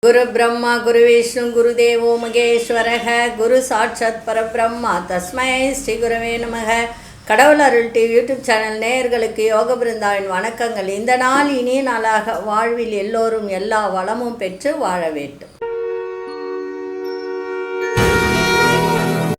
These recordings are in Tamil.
குரு பிரம்மா குரு விஷ்ணு குரு தேவோ மகேஸ்வரக குரு சாட்சாத் பரபிரம்மா தஸ்மை ஸ்ரீ குருவே நமக. கடவுள் அருள் டிவி யூடியூப் சேனல் நேயர்களுக்கு யோக பிருந்தாவின் வணக்கங்கள். இந்த நாள் இனிய நாளாக வாழ்வில் எல்லோரும் எல்லா வளமும் பெற்று வாழ வேண்டும்.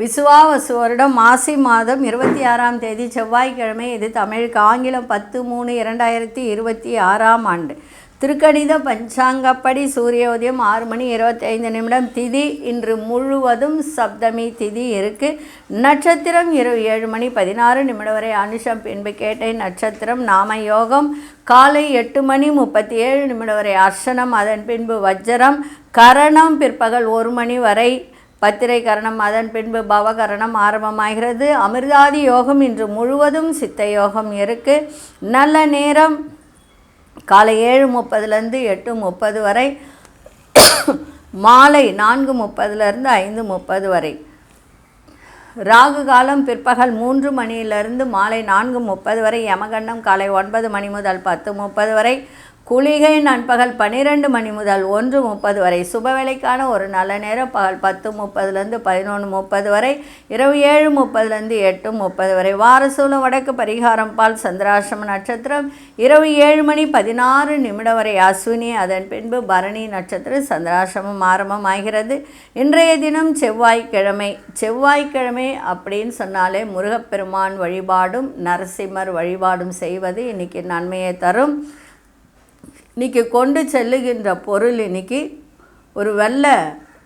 விசுவாவசு வருடம் மாசி மாதம் 26ஆம் தேதி செவ்வாய்க்கிழமை. இது தமிழுக்கு ஆங்கிலம் 10/3/2026ஆம் ஆண்டு. திருக்கணித பஞ்சாங்கப்படி சூரிய உதயம் 6:25. திதி இன்று முழுவதும் சப்தமி திதி இருக்குது. நட்சத்திரம் இரவு 7:16 வரை அனுஷம், பின்பு கேட்டை நட்சத்திரம். நாம யோகம் காலை 8:37 வரை அர்ச்சனம், அதன் பின்பு வஜ்ரம். கரணம் பிற்பகல் 1 மணி வரை பத்திரை கரணம், அதன் பின்பு பவகரணம் ஆரம்பமாகிறது. அமிர்தாதி யோகம் இன்று முழுவதும் சித்த யோகம் இருக்குது. நல்ல நேரம் காலை 7:30 8:30 வரை, மாலை 4:30 5:30 வரை. ராகு காலம் பிற்பகல் 3 மணியிலிருந்து மாலை 4:30 வரை. யமகண்டம் காலை 9 மணி முதல் 10:30 வரை. குளிகை நண்பகல் 12 மணி முதல் 1:30 வரை. சுபவேளைக்கான ஒரு நல்ல நேரம் பகல் 10:30 11:30 வரை. இரவு 7:30 8:30 வரை. வாரசூலம் வடக்கு, பரிகாரம் பால், சந்திராசிரம நட்சத்திரம் இரவு 7:16 வரை அஸ்வினி, அதன் பின்பு பரணி நட்சத்திரம். சந்திராசிரமம் ஆரம்பமாகிறது. இன்றைய தினம் செவ்வாய்க்கிழமை. செவ்வாய்க்கிழமை அப்படின்னு சொன்னாலே முருகப்பெருமான் வழிபாடும் நரசிம்மர் வழிபாடும் செய்வது இன்றைக்கி நன்மையை தரும். இன்றைக்கி கொண்டு செல்லுகின்ற பொருள், இன்றைக்கி ஒரு வெள்ளை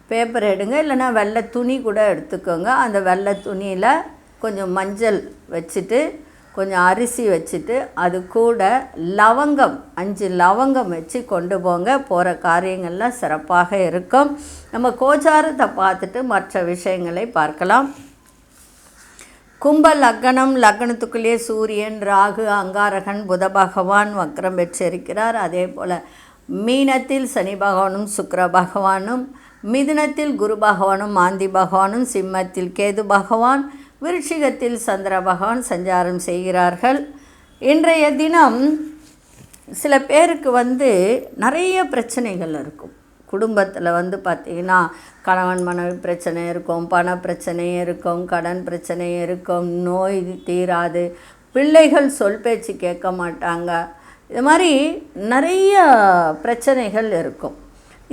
பேப்பர் எடுங்க, இல்லைனா வெள்ளை துணி கூட எடுத்துக்கோங்க. அந்த வெள்ளை துணியில் கொஞ்சம் மஞ்சள் வச்சுட்டு, கொஞ்சம் அரிசி வச்சுட்டு, அது கூட லவங்கம் 5 லவங்கம் வச்சு கொண்டு போங்க. போகிற காரியங்கள்லாம் சிறப்பாக இருக்கும். நம்ம கோச்சாரத்தை பார்த்துட்டு மற்ற விஷயங்களை பார்க்கலாம். கும்ப லக்னம், லக்னத்துக்குள்ளே சூரியன், ராகு, அங்காரகன், புத பகவான் வக்ரம் பெற்றிருக்கிறார். அதே போல் மீனத்தில் சனி பகவானும் சுக்கிர பகவானும், மிதுனத்தில் குரு பகவானும் மாந்தி பகவானும், சிம்மத்தில் கேது பகவான், விருச்சிகத்தில் சந்திர பகவான் சஞ்சாரம் செய்கிறார்கள். இன்றைய தினம் சில பேருக்கு நிறைய பிரச்சனைகள் இருக்கும். குடும்பத்தில் பார்த்திங்கன்னா கணவன் மனைவி பிரச்சனை இருக்கும், பண பிரச்சனை இருக்கும், கடன் பிரச்சனை இருக்கும், நோய் தீராது, பிள்ளைகள் சொல் பேச்சு கேட்க மாட்டாங்க. இது மாதிரி நிறைய பிரச்சனைகள் இருக்கும்.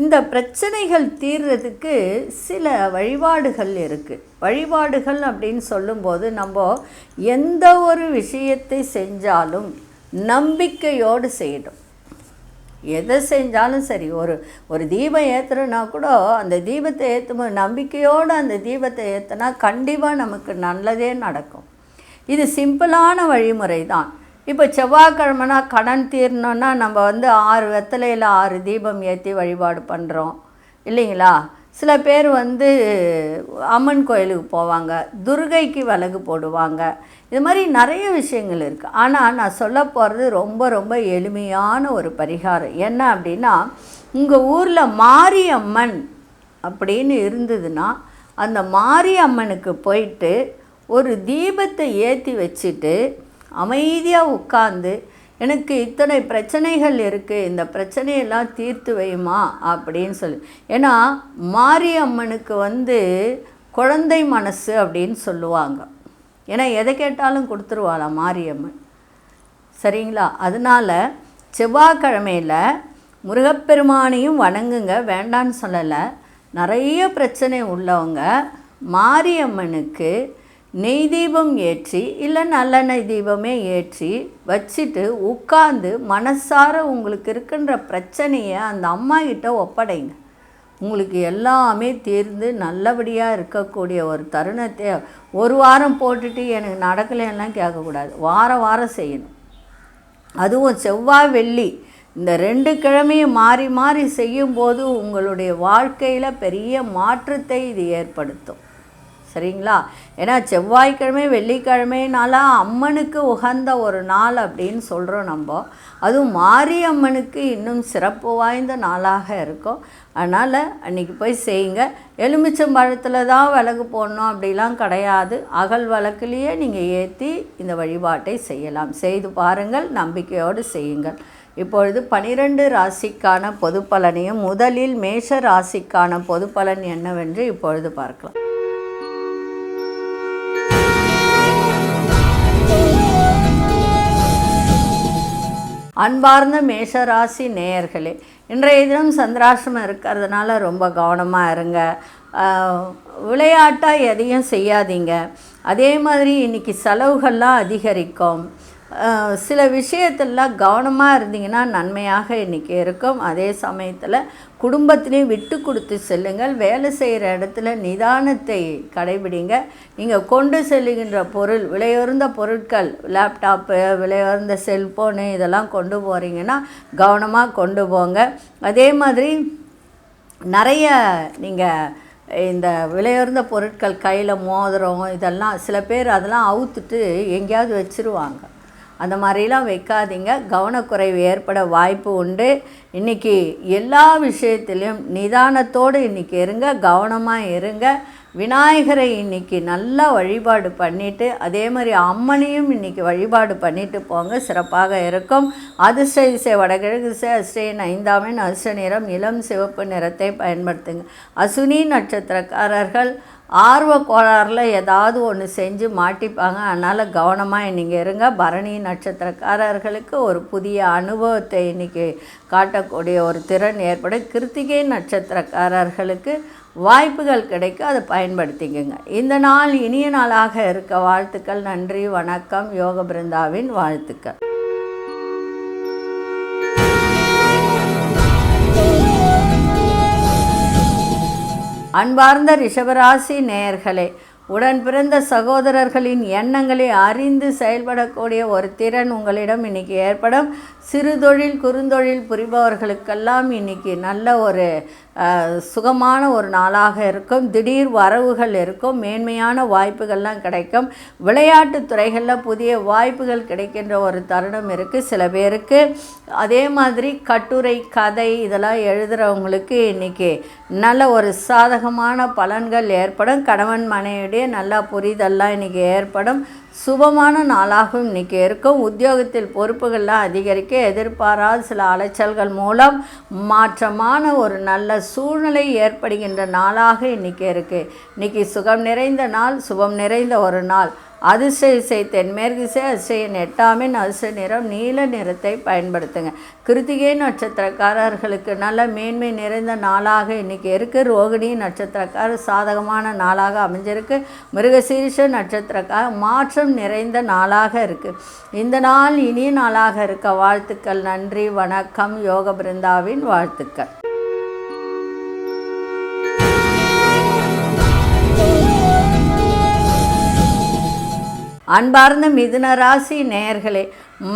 இந்த பிரச்சனைகள் தீர்றதுக்கு சில வழிபாடுகள் இருக்குது. வழிபாடுகள் அப்படின்னு சொல்லும்போது நம்ம எந்த ஒரு விஷயத்தை செஞ்சாலும் நம்பிக்கையோடு செய்யணும். எதை செஞ்சாலும் சரி, ஒரு தீபம் ஏற்றுறோன்னா கூட அந்த தீபத்தை ஏற்றும்போது நம்பிக்கையோடு அந்த தீபத்தை ஏற்றுனா கண்டிப்பாக நமக்கு நல்லதே நடக்கும். இது சிம்பிளான வழிமுறை தான். இப்போ செவ்வாய்க்கிழமைனா கடன் தீரணுன்னா நம்ம 6 வெத்தலையில் 6 தீபம் ஏற்றி வழிபாடு பண்ணுறோம் இல்லைங்களா? சில பேர் அம்மன் கோயிலுக்கு போவாங்க, துர்கைக்கு விளக்கு போடுவாங்க. இது மாதிரி நிறைய விஷயங்கள் இருக்குது. ஆனால் நான் சொல்ல போகிறது ரொம்ப ரொம்ப எளிமையான ஒரு பரிகாரம். என்ன அப்படின்னா, உங்கள் ஊரில் மாரியம்மன் அப்படின்னு இருந்ததுன்னா அந்த மாரியம்மனுக்கு போயிட்டு ஒரு தீபத்தை ஏற்றி வச்சுட்டு அமைதியாக உட்காந்து, எனக்கு இத்தனை பிரச்சனைகள் இருக்குது, இந்த பிரச்சனையெல்லாம் தீர்த்து வைமா அப்படின்னு சொல்லி. ஏன்னா மாரியம்மனுக்கு குழந்தை மனசு அப்படின்னு சொல்லுவாங்க. ஏன்னா எதை கேட்டாலும் கொடுத்துருவாளாம் மாரியம்மன், சரிங்களா? அதனால் செவ்வாய்க்கிழமையில் முருகப்பெருமானையும் வணங்குங்க, வேண்டான்னு சொல்லலை. நிறைய பிரச்சனை உள்ளவங்க மாரியம்மனுக்கு நெய் தீபம் ஏற்றி, இல்லை நல்லெண்ணெய் தீபமே ஏற்றி வச்சுட்டு உட்கார்ந்து மனசார உங்களுக்கு இருக்கின்ற பிரச்சனையை அந்த அம்மா கிட்ட ஒப்படைங்க. உங்களுக்கு எல்லாமே தீர்ந்து நல்லபடியாக இருக்கக்கூடிய ஒரு தருணத்தை ஒரு வாரம் போட்டுட்டு எனக்கு நடக்கலைன்னெலாம் கேட்கக்கூடாது. வாரம் வாரம் செய்யணும். அதுவும் செவ்வாய் வெள்ளி இந்த 2 கிழமையும் மாறி மாறி செய்யும்போது உங்களுடைய வாழ்க்கையில் பெரிய மாற்றத்தை இது ஏற்படுத்தும், சரிங்களா? ஏன்னா செவ்வாய்க்கிழமை வெள்ளிக்கிழமைனால அம்மனுக்கு உகந்த ஒரு நாள் அப்படின்னு சொல்கிறோம் நம்ம. அதுவும் மாரியம்மனுக்கு இன்னும் சிறப்பு வாய்ந்த நாளாக இருக்கும். அதனால் அன்றைக்கி போய் செய்யுங்க. எலுமிச்சம்பழத்தில் தான் விளக்கு போடணும் அப்படிலாம் கிடையாது. அகல் விளக்குலேயே நீங்கள் ஏற்றி இந்த வழிபாட்டை செய்யலாம். செய்து பாருங்கள், நம்பிக்கையோடு செய்யுங்கள். இப்பொழுது 12 ராசிக்கான பொது பலனையும் முதலில் மேஷ ராசிக்கான பொது பலன் என்னவென்று இப்பொழுது பார்க்கலாம். அன்பார்ந்த மேஷராசி நேயர்களே, இன்றைய தினம் சந்திராஷ்டமம் இருக்கிறதுனால ரொம்ப கவனமாக இருங்க. விளையாட்டாக எதையும் செய்யாதீங்க. அதே மாதிரி இன்றைக்கி செலவுகள்லாம் அதிகரிக்கும். சில விஷயத்தெல்லாம் கவனமாக இருந்தீங்கன்னா நன்மையாக இன்றைக்கி இருக்கும். அதே சமயத்தில் குடும்பத்திலையும் விட்டு கொடுத்து செல்லுங்கள். வேலை செய்கிற இடத்துல நிதானத்தை கடைபிடிங்க. நீங்கள் கொண்டு செல்லுகின்ற பொருள், விலையுயர்ந்த பொருட்கள், லேப்டாப்பு, விலையுயர்ந்த செல்ஃபோனு இதெல்லாம் கொண்டு போகிறீங்கன்னா கவனமாக கொண்டு போங்க. அதே மாதிரி நிறைய நீங்கள் இந்த விலையுயர்ந்த பொருட்கள், கையில் மோதிரம் இதெல்லாம் சில பேர் அதெல்லாம் அவுத்துட்டு எங்கேயாவது வச்சுருவாங்க. அந்த மாதிரிலாம் வைக்காதீங்க. கவனக்குறைவு ஏற்பட வாய்ப்பு உண்டு. இன்றைக்கி எல்லா விஷயத்திலையும் நிதானத்தோடு இன்றைக்கி இருங்க, கவனமாக இருங்க. விநாயகரை இன்றைக்கி நல்லா வழிபாடு பண்ணிவிட்டு அதே மாதிரி அம்மனையும் இன்றைக்கி வழிபாடு பண்ணிவிட்டு போங்க, சிறப்பாக இருக்கும். அதிர்ஷ்ட திசை வடகிழக்கு திசை, அதிர்ஷ்ட 5ஆம் எண், அதிர்ஷ்ட நிறம் இளம் சிவப்பு நிறத்தை பயன்படுத்துங்க. அசுனி நட்சத்திரக்காரர்கள் ஆர்வ கோளாறில் ஏதாவது ஒன்று செஞ்சு மாட்டிப்பாங்க, அதனால் கவனமாக நீங்கள் இருங்க. பரணி நட்சத்திரக்காரர்களுக்கு ஒரு புதிய அனுபவத்தை இன்றைக்கி காட்டக்கூடிய ஒரு திறன் ஏற்படும். கிருத்திகை நட்சத்திரக்காரர்களுக்கு வாய்ப்புகள் கிடைக்கும், அதை பயன்படுத்திக்கங்க. இந்த நாள் இனிய நாளாக இருக்க வாழ்த்துக்கள். நன்றி, வணக்கம். யோக பிருந்தாவின் வாழ்த்துக்கள். அன்பார்ந்த ரிஷபராசி நேயர்களே, உடன் பிறந்த சகோதரர்களின் எண்ணங்களை அறிந்து செயல்படக்கூடிய ஒரு திறன் உங்களிடம் இன்றைக்கி ஏற்படும். சிறு தொழில் குறுந்தொழில் புரிபவர்களுக்கெல்லாம் இன்றைக்கி நல்ல ஒரு சுகமான ஒரு நாளாக இருக்கும். திடீர் வரவுகள் இருக்கும். மேன்மையான வாய்ப்புகள்லாம் கிடைக்கும். விளையாட்டு துறைகளில் புதிய வாய்ப்புகள் கிடைக்கின்ற ஒரு தருணம் இருக்குது சில பேருக்கு. அதே மாதிரி கட்டுரை, கதை இதெல்லாம் எழுதுகிறவங்களுக்கு இன்றைக்கி நல்ல ஒரு சாதகமான பலன்கள் ஏற்படும். கணவன் மனைவியுடைய நல்ல புரிதல்லாம் இன்றைக்கி ஏற்படும். சுபமான நாளாகவும் இன்றைக்கி இருக்கும். உத்தியோகத்தில் பொறுப்புகள்லாம் அதிகரிக்க எதிர்பாராத சில அலைச்சல்கள் மூலம் மாற்றமான ஒரு நல்ல சூழ்நிலை ஏற்படுகின்ற நாளாக இன்றைக்கி இருக்குது. இன்றைக்கி சுகம் நிறைந்த நாள், சுபம் நிறைந்த ஒரு நாள். அதிர்ஷ்ட திசை தென்மேற்கு திசை, அதிர்ஷ்ட 8ஆம் எண், அதிர்ஷ்ட நிறம் நீல நிறத்தை பயன்படுத்துங்க. கிருத்திகை நட்சத்திரக்காரர்களுக்கு நல்ல மேன்மை நிறைந்த நாளாக இன்றைக்கி இருக்குது. ரோகிணி நட்சத்திரக்காரர் சாதகமான நாளாக அமைஞ்சிருக்கு. மிருகசீரிஷ நட்சத்திரக்கார மாற்றம் நிறைந்த நாளாக இருக்குது. இந்த நாள் இனிய நாளாக இருக்க வாழ்த்துக்கள். நன்றி, வணக்கம். யோக பிருந்தாவின் வாழ்த்துக்கள். அன்பார்ந்த மிதுன ராசி நேயர்களே,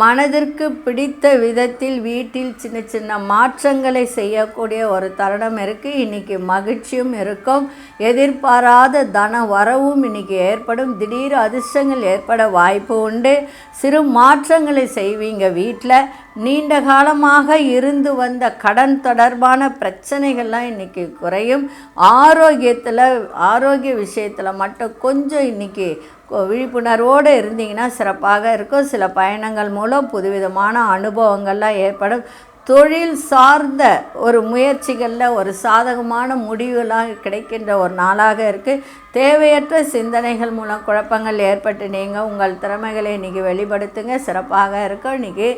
மனதிற்கு பிடித்த விதத்தில் வீட்டில் சின்ன சின்ன மாற்றங்களை செய்யக்கூடிய ஒரு தருணம் இருக்குது. இன்றைக்கி மகிழ்ச்சியும் இருக்கும். எதிர்பாராத தன வரவும் இன்றைக்கி ஏற்படும். திடீர் அதிர்ஷ்டங்கள் ஏற்பட வாய்ப்பு உண்டு. சிறு மாற்றங்களை செய்வீங்க வீட்டில். நீண்ட காலமாக இருந்து வந்த கடன் தொடர்பான பிரச்சனைகள்லாம் இன்றைக்கி குறையும். ஆரோக்கிய விஷயத்தில் மட்டும் கொஞ்சம் இன்றைக்கி விழிப்புணர்வோடு இருந்தீங்கன்னா சிறப்பாக இருக்கும். சில பயணங்கள் மூலம் புதுவிதமான அனுபவங்கள்லாம் ஏற்படும். தொழில் சார்ந்த ஒரு முயற்சிகளில் ஒரு சாதகமான முடிவுலாம் கிடைக்கின்ற ஒரு நாளாக இருக்குது. தேவையற்ற சிந்தனைகள் மூலம் குழப்பங்கள் ஏற்பட்டு நீங்கள் உங்கள் திறமைகளை இன்றைக்கி வெளிப்படுத்துங்க, சிறப்பாக இருக்கும். இன்றைக்கி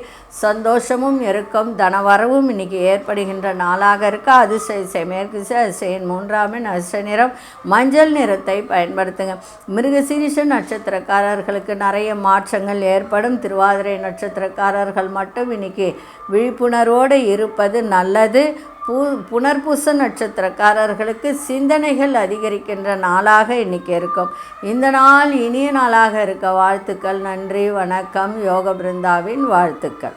சந்தோஷமும் இருக்கும். தனவரவும் இன்றைக்கி ஏற்படுகின்ற நாளாக இருக்குது. அதிர்ஷ்ட திசை மேற்கு திசை, அதிர்ஷ்ட 3ஆம் எண், அதிர்ஷ்ட நிறம் மஞ்சள் நிறத்தை பயன்படுத்துங்க. மிருகசீரிஷ நட்சத்திரக்காரர்களுக்கு நிறைய மாற்றங்கள் ஏற்படும். திருவாதிரை நட்சத்திரக்காரர்கள் மட்டும் இன்றைக்கி விழிப்புணர்வோடு இருப்பது நல்லது. புனர்பூச நட்சத்திரக்காரர்களுக்கு சிந்தனைகள் அதிகரிக்கின்ற நாளாக இன்றைக்கி இருக்கும். இந்த நாள் இனிய நாளாக இருக்க வாழ்த்துக்கள். நன்றி, வணக்கம். யோக பிருந்தாவின் வாழ்த்துக்கள்.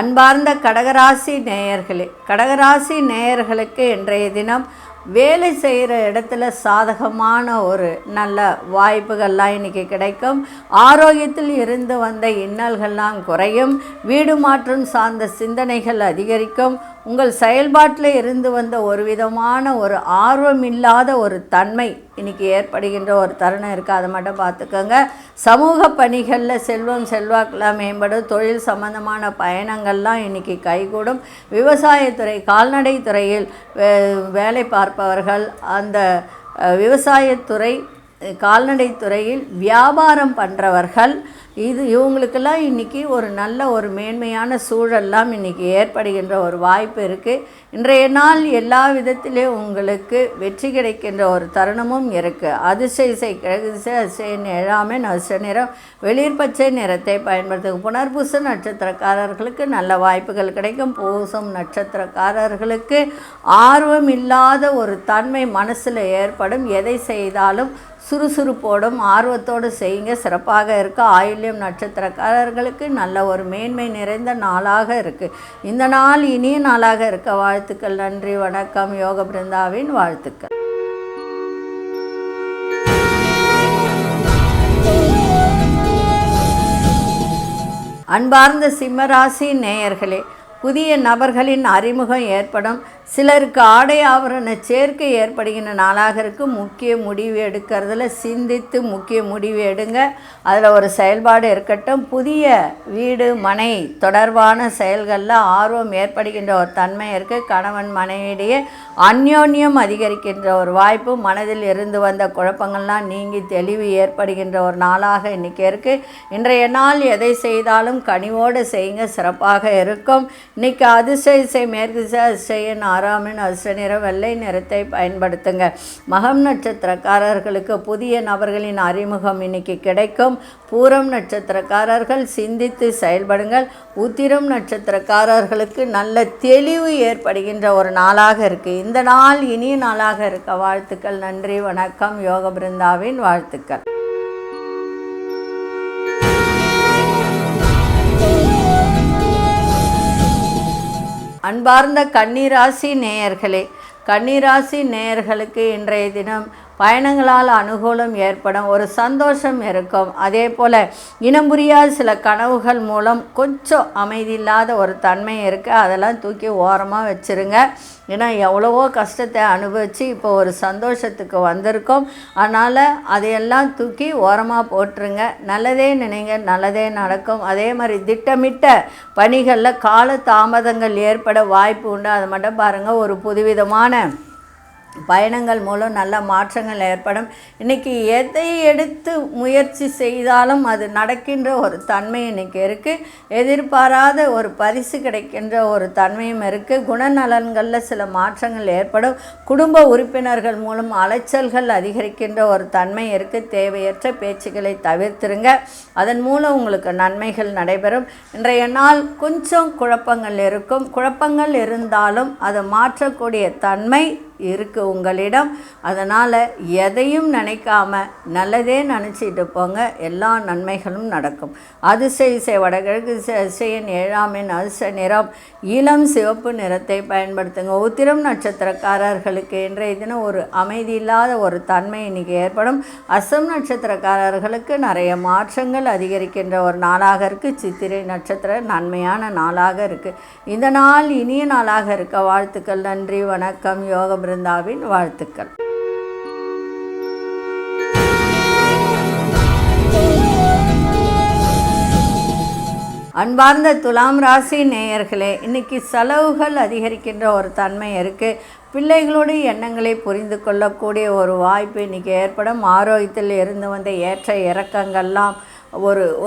அன்பார்ந்த கடகராசி நேயர்களே, கடகராசி நேயர்களுக்கு இன்றைய தினம் வேலை செய்கிற இடத்துல சாதகமான ஒரு நல்ல வாய்ப்புகள்லாம் இன்றைக்கி கிடைக்கும். ஆரோக்கியத்தில் இருந்து வந்த இன்னல்கள்லாம் குறையும். வீடு மாற்றம் சார்ந்த சிந்தனைகள் அதிகரிக்கும். உங்கள் செயல்பாட்டில் இருந்து வந்த ஒரு விதமான ஒரு ஆர்வமில்லாத ஒரு தன்மை இன்றைக்கி ஏற்படுகின்ற ஒரு தருணம் இருக்குது. அதை மட்டும் பார்த்துக்கோங்க. சமூக பணிகளில் செல்வம் செல்வாக்கெல்லாம் மேம்படும். தொழில் சம்பந்தமான பயணங்கள்லாம் இன்றைக்கி கைகூடும். விவசாயத்துறை கால்நடை துறையில் வேலை பார்ப்பவர்கள், அந்த விவசாயத்துறை கால்நடை துறையில் வியாபாரம் பண்ணுறவர்கள், இவங்களுக்கெல்லாம் இன்றைக்கி ஒரு நல்ல ஒரு மேன்மையான சூழல்லாம் இன்றைக்கி ஏற்படுகின்ற ஒரு வாய்ப்பு இருக்குது. இன்றைய நாள் எல்லா விதத்திலேயும் உங்களுக்கு வெற்றி கிடைக்கின்ற ஒரு தருணமும் இருக்குது. அதிசய கிழக்கு திசை அதிசயம் 7ஆம் எண் அதிர்ஷ்ட நிறம் வெளிர் பச்சை நிறத்தை பயன்படுத்தும். புனர்பூச நட்சத்திரக்காரர்களுக்கு நல்ல வாய்ப்புகள் கிடைக்கும். பூசம் நட்சத்திரக்காரர்களுக்கு ஆர்வம் இல்லாத ஒரு தன்மை மனசில் ஏற்படும். எதை செய்தாலும் சுறுசுறுப்போடும் ஆர்வத்தோடு செய்யுங்க, சிறப்பாக இருக்க. ஆயில்யம் நட்சத்திரக்காரர்களுக்கு நல்ல ஒரு மேன்மை நிறைந்த நாளாக இருக்குது. இந்த நாள் இனிய நாளாக இருக்க வாழ்த்துக்கள். நன்றி, வணக்கம். யோக பிருந்தாவின் வாழ்த்துக்கள். அன்பார்ந்த சிம்மராசி நேயர்களே, புதிய நபர்களின் அறிமுகம் ஏற்படும். சிலருக்கு ஆடை ஆபரண சேர்க்கை ஏற்படுகின்ற நாளாக இருக்குது. முக்கிய முடிவு எடுக்கிறதுல சிந்தித்து முக்கிய முடிவு எடுங்க. அதில் ஒரு செயல்பாடு இருக்கட்டும். புதிய வீடு மனை தொடர்பான செயல்களில் ஆர்வம் ஏற்படுகின்ற ஒரு தன்மை இருக்குது. கணவன் மனைவியிடையே அந்யோன்யம் அதிகரிக்கின்ற ஒரு வாய்ப்பு. மனதில் இருந்து வந்த குழப்பங்கள்லாம் நீங்கி தெளிவு ஏற்படுகின்ற ஒரு நாளாக இன்றைக்கி இருக்குது. இன்றைய நாள் எதை செய்தாலும் கனிவோடு செய்யுங்க, சிறப்பாக இருக்கும். இன்றைக்கி அதிசய மேற்கு அதிசய 6ஆம் எண் அதிர்ஷ்ட நிறம் வெள்ளை நிறத்தை பயன்படுத்துங்க. மகம் நட்சத்திரக்காரர்களுக்கு புதிய நபர்களின் அறிமுகம் இன்னைக்கு கிடைக்கும். பூரம் நட்சத்திரக்காரர்கள் சிந்தித்து செயல்படுங்கள். உத்திரம் நட்சத்திரக்காரர்களுக்கு நல்ல தெளிவு ஏற்படுகின்ற ஒரு நாளாக இருக்குது. இந்த நாள் இனிய நாளாக இருக்க வாழ்த்துக்கள். நன்றி, வணக்கம். யோக பிருந்தாவின் வாழ்த்துக்கள். அன்பார்ந்த கன்னிராசி நேயர்களே, கன்னிராசி நேயர்களுக்கு இன்றைய தினம் பயணங்களால் அனுகூலம் ஏற்படும். ஒரு சந்தோஷம் இருக்கும். அதே போல் இனம் புரியாத சில கனவுகள் மூலம் கொஞ்சம் அமைதி இல்லாத ஒரு தன்மை இருக்குது. அதெல்லாம் தூக்கி ஓரமாக வச்சுருங்க. ஏன்னா எவ்வளவோ கஷ்டத்தை அனுபவித்து இப்போ ஒரு சந்தோஷத்துக்கு வந்திருக்கோம். அதனால் அதையெல்லாம் தூக்கி ஓரமாக போட்டுருங்க. நல்லதே நினைங்க, நல்லதே நடக்கும். அதே மாதிரி திட்டமிட்ட பணிகளில் கால தாமதங்கள் ஏற்பட வாய்ப்பு உண்டு. அதை மட்டும் பாருங்கள். ஒரு புதுவிதமான பயணங்கள் மூலம் நல்ல மாற்றங்கள் ஏற்படும். இன்றைக்கி எதை எடுத்து முயற்சி செய்தாலும் அது நடக்கின்ற ஒரு தன்மை இன்றைக்கி இருக்குது. எதிர்பாராத ஒரு பரிசு கிடைக்கின்ற ஒரு தன்மையும் இருக்குது. குணநலன்களில் சில மாற்றங்கள் ஏற்படும். குடும்ப உறுப்பினர்கள் மூலம் அலைச்சல்கள் அதிகரிக்கின்ற ஒரு தன்மை இருக்குது. தேவையற்ற பேச்சுக்களை தவிர்த்துருங்க. அதன் மூலம் உங்களுக்கு நன்மைகள் நடைபெறும். இன்றைய நாள் கொஞ்சம் குழப்பங்கள் இருக்கும். குழப்பங்கள் இருந்தாலும் அதை மாற்றக்கூடிய தன்மை இருக்குது உங்களிடம். அதனால் எதையும் நினைக்காம நல்லதே நினச்சிட்டு போங்க, எல்லா நன்மைகளும் நடக்கும். அதிசய வடகிழக்கு அதிசயன் 7ஆம் எண் அதிர்ஷ்ட நிறம் இளம் சிவப்பு நிறத்தை பயன்படுத்துங்க. உத்திரம் நட்சத்திரக்காரர்களுக்கு இன்றைய தினம் ஒரு அமைதி இல்லாத ஒரு தன்மை இன்றைக்கி ஏற்படும். அஸ்தம் நட்சத்திரக்காரர்களுக்கு நிறைய மாற்றங்கள் அதிகரிக்கின்ற ஒரு நாளாக இருக்குது. சித்திரை நட்சத்திரம் நன்மையான நாளாக இருக்குது. இந்த நாள் இனிய நாளாக இருக்க வாழ்த்துக்கள். நன்றி, வணக்கம். யோக பிருந்தாவின் வாழ்த்துக்கள். அன்பார்ந்த துலாம் ராசி நேயர்களே, இன்றைக்கி செலவுகள் அதிகரிக்கின்ற ஒரு தன்மை இருக்குது. பிள்ளைகளுடைய எண்ணங்களை புரிந்து கொள்ளக்கூடிய ஒரு வாய்ப்பு இன்றைக்கி ஏற்படும். ஆரோக்கியத்தில் இருந்து வந்த ஏற்ற இறக்கங்கள்லாம்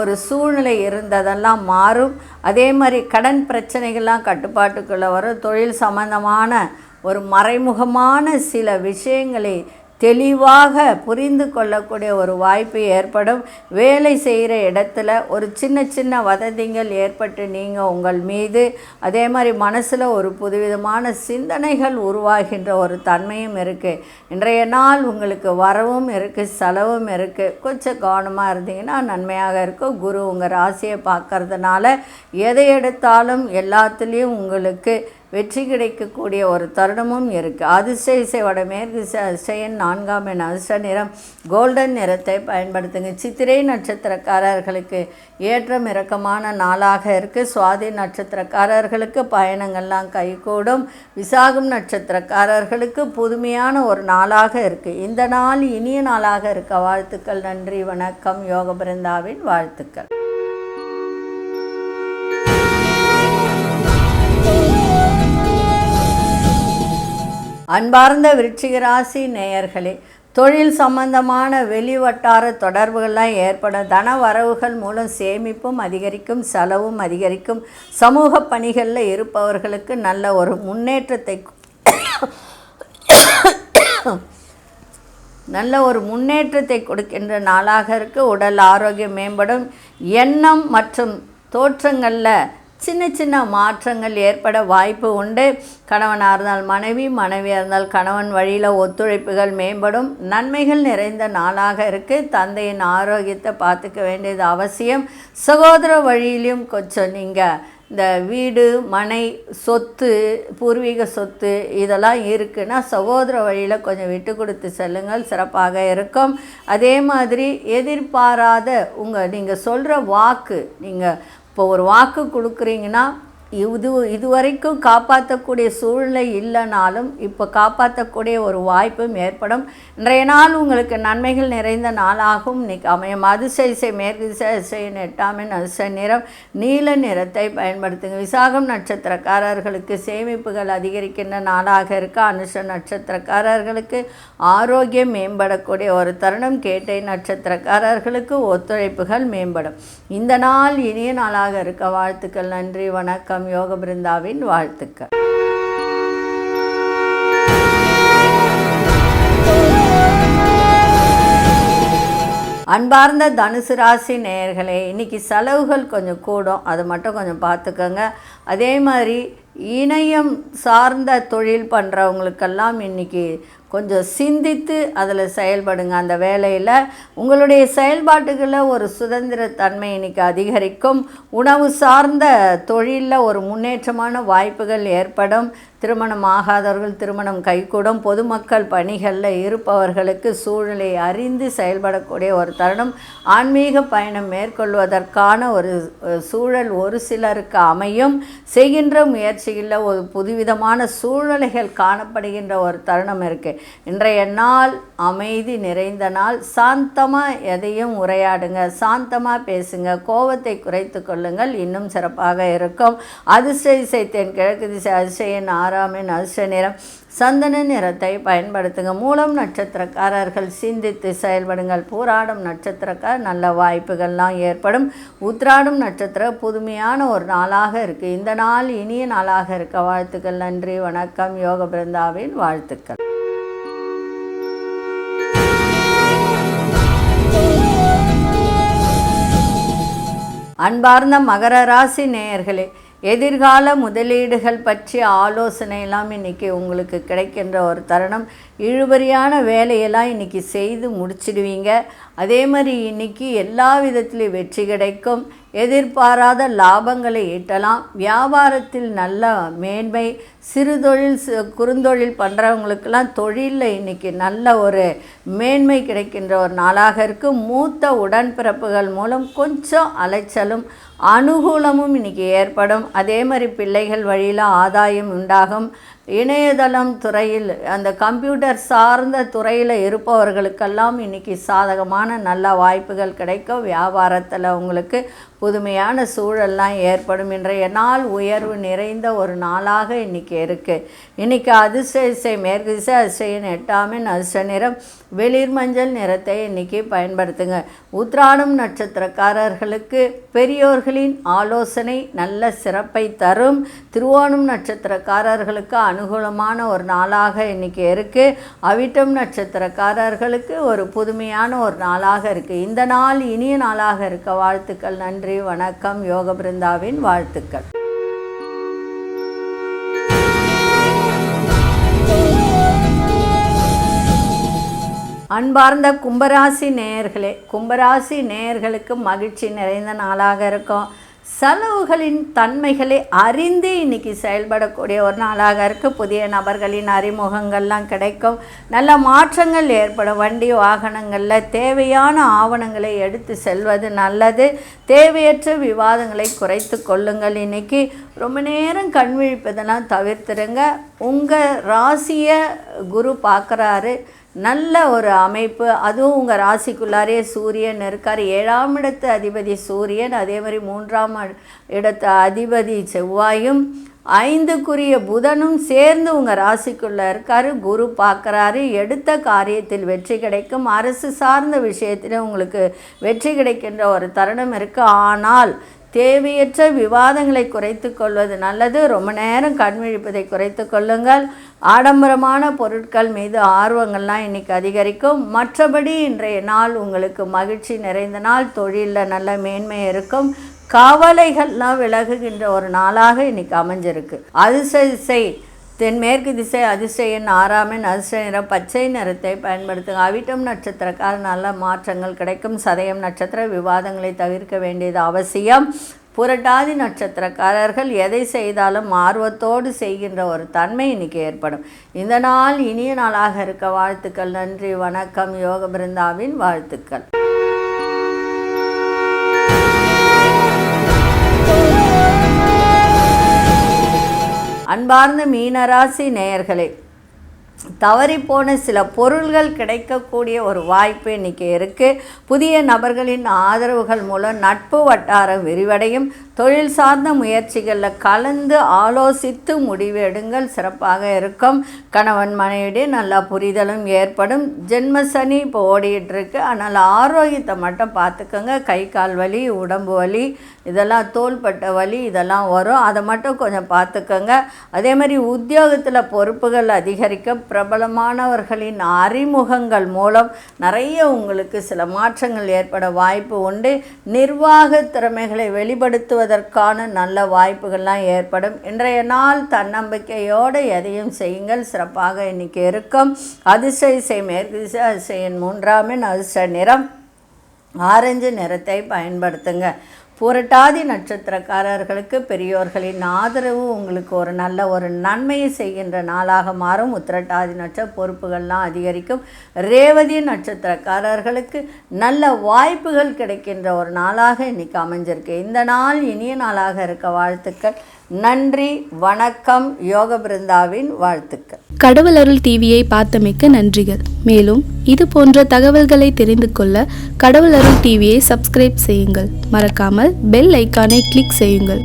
ஒரு சூழ்நிலை இருந்ததெல்லாம் மாறும். அதே மாதிரி கடன் பிரச்சனைகள்லாம் கட்டுப்பாட்டுக்குள்ளே வரும். தொழில் சம்பந்தமான ஒரு மறைமுகமான சில விஷயங்களை தெளிவாக புரிந்து கொள்ளக்கூடிய ஒரு வாய்ப்பு ஏற்படும். வேலை செய்கிற இடத்துல ஒரு சின்ன சின்ன வதந்திகள் ஏற்பட்டு நீங்கள் உங்கள் மீது அதே மாதிரி மனசில் ஒரு புதுவிதமான சிந்தனைகள் உருவாகின்ற ஒரு தன்மையும் இருக்குது. இன்றைய நாள் உங்களுக்கு வரவும் இருக்குது, செலவும் இருக்குது. கொஞ்சம் கவனமாக இருந்தீங்கன்னா நன்மையாக இருக்கும். குரு உங்கள் ராசியை பார்க்கறதுனால எதை எடுத்தாலும் எல்லாத்துலேயும் உங்களுக்கு வெற்றி கிடைக்கக்கூடிய ஒரு தருணமும் இருக்குது. அதிர்ஷ்ட இசை வடமேற்கு திசை, அதிர்ஷ்ட எண் 4ஆம் எண், அதிர்ஷ்ட நிறம் கோல்டன் நிறத்தை பயன்படுத்துங்க. சித்திரை நட்சத்திரக்காரர்களுக்கு ஏற்றம் இறக்கமான நாளாக இருக்குது. சுவாதி நட்சத்திரக்காரர்களுக்கு பயணங்கள்லாம் கைகூடும். விசாகம் நட்சத்திரக்காரர்களுக்கு புதுமையான ஒரு நாளாக இருக்குது. இந்த நாள் இனிய நாளாக இருக்க வாழ்த்துக்கள். நன்றி, வணக்கம். யோக பிருந்தாவின் வாழ்த்துக்கள். அன்பார்ந்த விருச்சிக ராசி நேயர்களே, தொழில் சம்பந்தமான வெளிவட்டார தொடர்புகள்லாம் ஏற்படும். தன வரவுகள் மூலம் சேமிப்பும் அதிகரிக்கும், செலவும் அதிகரிக்கும். சமூக பணிகளில் இருப்பவர்களுக்கு நல்ல ஒரு முன்னேற்றத்தை கொடுக்கின்ற நாளாக இருக்குது. உடல் ஆரோக்கியம் மேம்படும். எண்ணம் மற்றும் தோற்றங்களில் சின்ன சின்ன மாற்றங்கள் ஏற்பட வாய்ப்பு உண்டு. கணவனாக இருந்தால் மனைவி, மனைவியாக இருந்தால் கணவன் வழியில் ஒத்துழைப்புகள் மேம்படும். நன்மைகள் நிறைந்த நாளாக இருக்குது. தந்தையின் ஆரோக்கியத்தை பார்த்துக்க வேண்டியது அவசியம். சகோதர வழியிலையும் கொஞ்சம் நீங்கள் இந்த வீடு, மனை, சொத்து, பூர்வீக சொத்து இதெல்லாம் இருக்குன்னா சகோதர வழியில் கொஞ்சம் விட்டு கொடுத்து செல்லுங்கள், சிறப்பாக இருக்கும். அதே மாதிரி எதிர்பாராத நீங்கள் சொல்கிற வாக்கு, நீங்கள் இப்போ ஒரு வாக்கு கொடுக்குறீங்கன்னா இதுவரைக்கும் காப்பாற்றக்கூடிய சூழ்நிலை இல்லைனாலும் இப்போ காப்பாற்றக்கூடிய ஒரு வாய்ப்பும் ஏற்படும். இன்றைய நாள் உங்களுக்கு நன்மைகள் நிறைந்த நாளாகவும் இன்றைக்கி அமையும். அதிர்ஷ்ட இசை மேற்கு திசை, அதிர்ஷ்ட எண் 8ஆம் எண், அதிர்ஷ்ட நிறம் நீல நிறத்தை பயன்படுத்துங்க. விசாகம் நட்சத்திரக்காரர்களுக்கு சேமிப்புகள் அதிகரிக்கின்ற நாளாக இருக்க. அனுஷ நட்சத்திரக்காரர்களுக்கு ஆரோக்கியம் மேம்படக்கூடிய ஒரு தருணம். கேட்டை நட்சத்திரக்காரர்களுக்கு ஒத்துழைப்புகள் மேம்படும். இந்த நாள் இனிய நாளாக இருக்க வாழ்த்துக்கள். நன்றி, வணக்கம். யோக பிருந்தாவின் வாழ்த்துக்கள். அன்பார்ந்த தனுசு ராசி நேயர்களே, இன்றைக்கி செலவுகள் கொஞ்சம் கூடும், அது மட்டும் கொஞ்சம் பார்த்துக்கோங்க. அதே மாதிரி இணையம் சார்ந்த தொழில் பண்ணுறவங்களுக்கெல்லாம் இன்றைக்கி கொஞ்சம் சிந்தித்து அதில் செயல்படுங்க. அந்த வேலையில் உங்களுடைய செயல்பாட்டுகளில் ஒரு சுதந்திரத்தன்மை இன்றைக்கி அதிகரிக்கும். உணவு சார்ந்த தொழிலில் ஒரு முன்னேற்றமான வாய்ப்புகள் ஏற்படும். திருமணம் ஆகாதவர்கள் திருமணம் கைகூடும். பொதுமக்கள் பணிகளில் இருப்பவர்களுக்கு சூழ்நிலை அறிந்து செயல்படக்கூடிய ஒரு தருணம். ஆன்மீக பயணம் மேற்கொள்வதற்கான ஒரு சூழல் ஒரு சிலருக்கு அமையும். செய்கின்ற முயற்சிகளில் ஒரு புதுவிதமான சூழ்நிலைகள் காணப்படுகின்ற ஒரு தருணம் இருக்குது. இன்றைய நாள் அமைதி நிறைந்த நாள். சாந்தமாக எதையும் உரையாடுங்க, சாந்தமாக பேசுங்க, கோபத்தை குறைத்து கொள்ளுங்கள், இன்னும் சிறப்பாக இருக்கும். அதிர்ஷ்ட இசை தென்கிழக்கு திசை, அதிர்ஷ்ட எண் 6ஆம் எண், அதிர்ஷ்ட நிறம் சந்தன நிறத்தை பயன்படுத்துங்க. மூலம் நட்சத்திரக்காரர்கள் சிந்தித்து செயல்படுங்கள். பூராடம் நட்சத்திரக்கார் நல்ல வாய்ப்புகள்லாம் ஏற்படும். உத்திராடம் நட்சத்திரம் புதுமையான ஒரு நாளாக இருக்குது. இந்த நாள் இனிய நாளாக இருக்க வாழ்த்துக்கள். நன்றி, வணக்கம். யோக பிருந்தாவின் வாழ்த்துக்கள். அன்பார்ந்த மகர ராசி நேயர்களே, எதிர்கால முதலீடுகள் பற்றிய ஆலோசனையெல்லாம் இன்றைக்கி உங்களுக்கு கிடைக்கின்ற ஒரு தருணம். இழுபறியான வேலையெல்லாம் இன்றைக்கி செய்து முடிச்சிடுவீங்க. அதே மாதிரி இன்றைக்கி எல்லா விதத்திலையும் வெற்றி கிடைக்கும். எதிர்பாராத லாபங்களை ஈட்டலாம். வியாபாரத்தில் நல்ல மேன்மை. சிறுதொழில் குறுந்தொழில் பண்ணுறவங்களுக்கெல்லாம் தொழிலில் இன்றைக்கி நல்ல ஒரு மேன்மை கிடைக்கின்ற ஒரு நாளாக இருக்குது. மூத்த உடன்பிறப்புகள் மூலம் கொஞ்சம் அலைச்சலும் அனுகூலமும் இன்றைக்கி ஏற்படும். அதே மாதிரி பிள்ளைகள் வழியில் ஆதாயம் உண்டாகும். இணையதளம் துறையில் அந்த கம்ப்யூட்டர் சார்ந்த துறையில் இருப்பவர்களுக்கெல்லாம் இன்றைக்கி சாதகமான நல்ல வாய்ப்புகள் கிடைக்கும். வியாபாரத்தில் உங்களுக்கு புதுமையான சூழல்லாம் ஏற்படும். இன்றைய நாள் உயர்வு நிறைந்த ஒரு நாளாக இன்றைக்கி இருக்குது. இன்றைக்கி அதிர்ஷ்ட இசை மேற்கு திசை, அதிர்ஷ்ட எண் 8ஆம் எண், அதிர்ஷ்ட நிறம் வெளிர் மஞ்சள் நிறத்தை இன்றைக்கி பயன்படுத்துங்க. உத்திராடம் நட்சத்திரக்காரர்களுக்கு பெரியோர்களின் ஆலோசனை நல்ல சிறப்பை தரும். திருவோணம் நட்சத்திரக்காரர்களுக்கு அனுகூலமான ஒரு நாளாக இன்றைக்கி இருக்குது. அவிட்டம் நட்சத்திரக்காரர்களுக்கு ஒரு புதுமையான ஒரு நாளாக இருக்குது. இந்த நாள் இனிய நாளாக இருக்க வாழ்த்துக்கள். நன்றி, வணக்கம். யோக பிருந்தாவின் வாழ்த்துக்கள். அன்பார்ந்த கும்பராசி நேயர்களே, கும்பராசி நேயர்களுக்கு மகிழ்ச்சி நிறைந்த நாளாக இருக்கும். செலவுகளின் தன்மைகளை அறிந்து இன்னைக்கு செயல்படக்கூடிய ஒரு நாளாக இருக்குது. புதிய நபர்களின் அறிமுகங்கள்லாம் கிடைக்கும். நல்ல மாற்றங்கள் ஏற்படும். வண்டி வாகனங்களில் தேவையான ஆவணங்களை எடுத்து செல்வது நல்லது. தேவையற்ற விவாதங்களை குறைத்து கொள்ளுங்கள். இன்றைக்கி ரொம்ப நேரம் கண் விழிப்பதெல்லாம் தவிர்த்துருங்க. உங்கள் ராசியை குரு பார்க்குறாரு. நல்ல ஒரு அமைப்பு. அதுவும் உங்கள் ராசிக்குள்ளாரே சூரியன் இருக்கார். 7ஆம் இடத்து அதிபதி சூரியன், அதே மாதிரி 3ஆம் இடத்து அதிபதி செவ்வாயும் 5க்குரிய புதனும் சேர்ந்து உங்கள் ராசிக்குள்ளே இருக்கார். குரு பார்க்குறாரு. எடுத்த காரியத்தில் வெற்றி கிடைக்கும். அரசு சார்ந்த விஷயத்தில் உங்களுக்கு வெற்றி கிடைக்கின்ற ஒரு தருணம் இருக்குது. ஆனால் தேவையற்ற விவாதங்களை குறைத்து கொள்வது நல்லது. ரொம்ப நேரம் கண் விழிப்பதை குறைத்து கொள்ளுங்கள். ஆடம்பரமான பொருட்கள் மீது ஆர்வங்கள்லாம் இன்றைக்கி அதிகரிக்கும். மற்றபடி இன்றைய நாள் உங்களுக்கு மகிழ்ச்சி நிறைந்த நாள். தொழிலில் நல்ல மேன்மை இருக்கும். கவலைகள்லாம் விலகுகின்ற ஒரு நாளாக இன்றைக்கி அமைஞ்சிருக்கு. அதிர்ஷ்ட திசை தென்மேற்கு திசை. அதிர்ஷ்ட எண் 6ஆம் எண். அதிர்ஷ்ட நிறம் பச்சை நிறத்தை பயன்படுத்துங்க. அவிட்டம் நட்சத்திரக்கார நல்ல மாற்றங்கள் கிடைக்கும். சதயம் நட்சத்திர விவாதங்களை தவிர்க்க வேண்டியது அவசியம். புரட்டாதி நட்சத்திரக்காரர்கள் எதை செய்தாலும் ஆர்வத்தோடு செய்கின்ற ஒரு தன்மை இன்றைக்கி ஏற்படும். இந்த நாள் இனிய நாளாக இருக்க வாழ்த்துக்கள். நன்றி, வணக்கம். யோக பிருந்தாவின் வாழ்த்துக்கள். அன்பார்ந்த மீனராசி நேயர்களே, தவறிப்போன சில பொருள்கள் கிடைக்கக்கூடிய ஒரு வாய்ப்பு இன்றைக்கி இருக்குது. புதிய நபர்களின் ஆதரவுகள் மூலம் நட்பு வட்டாரம் விரிவடையும். தொழில் சார்ந்த முயற்சிகளில் கலந்து ஆலோசித்து முடிவு எடுங்கள். சிறப்பாக இருக்கும். கணவன் மனைவிடையே நல்லா புரிதலும் ஏற்படும். ஜென்ம சனி இப்போ ஓடிட்டுருக்கு. அதனால் ஆரோக்கியத்தை மட்டும் பார்த்துக்கோங்க. கை கால் வலி, உடம்பு வலி, இதெல்லாம் தோள்பட்ட வலி இதெல்லாம் வரும். அதை மட்டும் கொஞ்சம் பார்த்துக்கோங்க. அதே மாதிரி உத்தியோகத்தில் பொறுப்புகள் அதிகரிக்க பிரபலமானவர்களின் அறிமுகங்கள் மூலம் நிறைய உங்களுக்கு சில மாற்றங்கள் ஏற்பட வாய்ப்பு உண்டு. நிர்வாக திறமைகளை வெளிப்படுத்துவதற்கான நல்ல வாய்ப்புகள்லாம் ஏற்படும். இன்றைய நாள் தன்னம்பிக்கையோடு எதையும் செய்யுங்கள். சிறப்பாக இன்றைக்கி இருக்கும். அதிர்ஷ்ட திசை மேற்கு திசை. அதிர்ஷ்ட எண் 3ஆம் எண். அதிர்ஷ்ட நிறம் ஆரஞ்சு நிறத்தை பயன்படுத்துங்க. புரட்டாதி நட்சத்திரக்காரர்களுக்கு பெரியோர்களின் ஆதரவு உங்களுக்கு ஒரு நல்ல ஒரு நன்மையை செய்கின்ற நாளாக மாறும். உத்திரட்டாதி பொறுப்புகள்லாம் அதிகரிக்கும். ரேவதி நட்சத்திரக்காரர்களுக்கு நல்ல வாய்ப்புகள் கிடைக்கின்ற ஒரு நாளாக இன்றைக்கி அமைஞ்சிருக்கு. இந்த நாள் இனிய நாளாக இருக்க வாழ்த்துக்கள். நன்றி, வணக்கம். யோக பிருந்தாவின் வாழ்த்துக்கள். கடவுள் அருள் டிவியை பார்த்தமைக்கு நன்றிகள். மேலும் இது போன்ற தகவல்களை தெரிந்து கொள்ள கடவுள் அருள் டிவியை சப்ஸ்கிரைப் செய்யுங்கள். மறக்காமல் பெல் ஐக்கானை கிளிக் செய்யுங்கள்.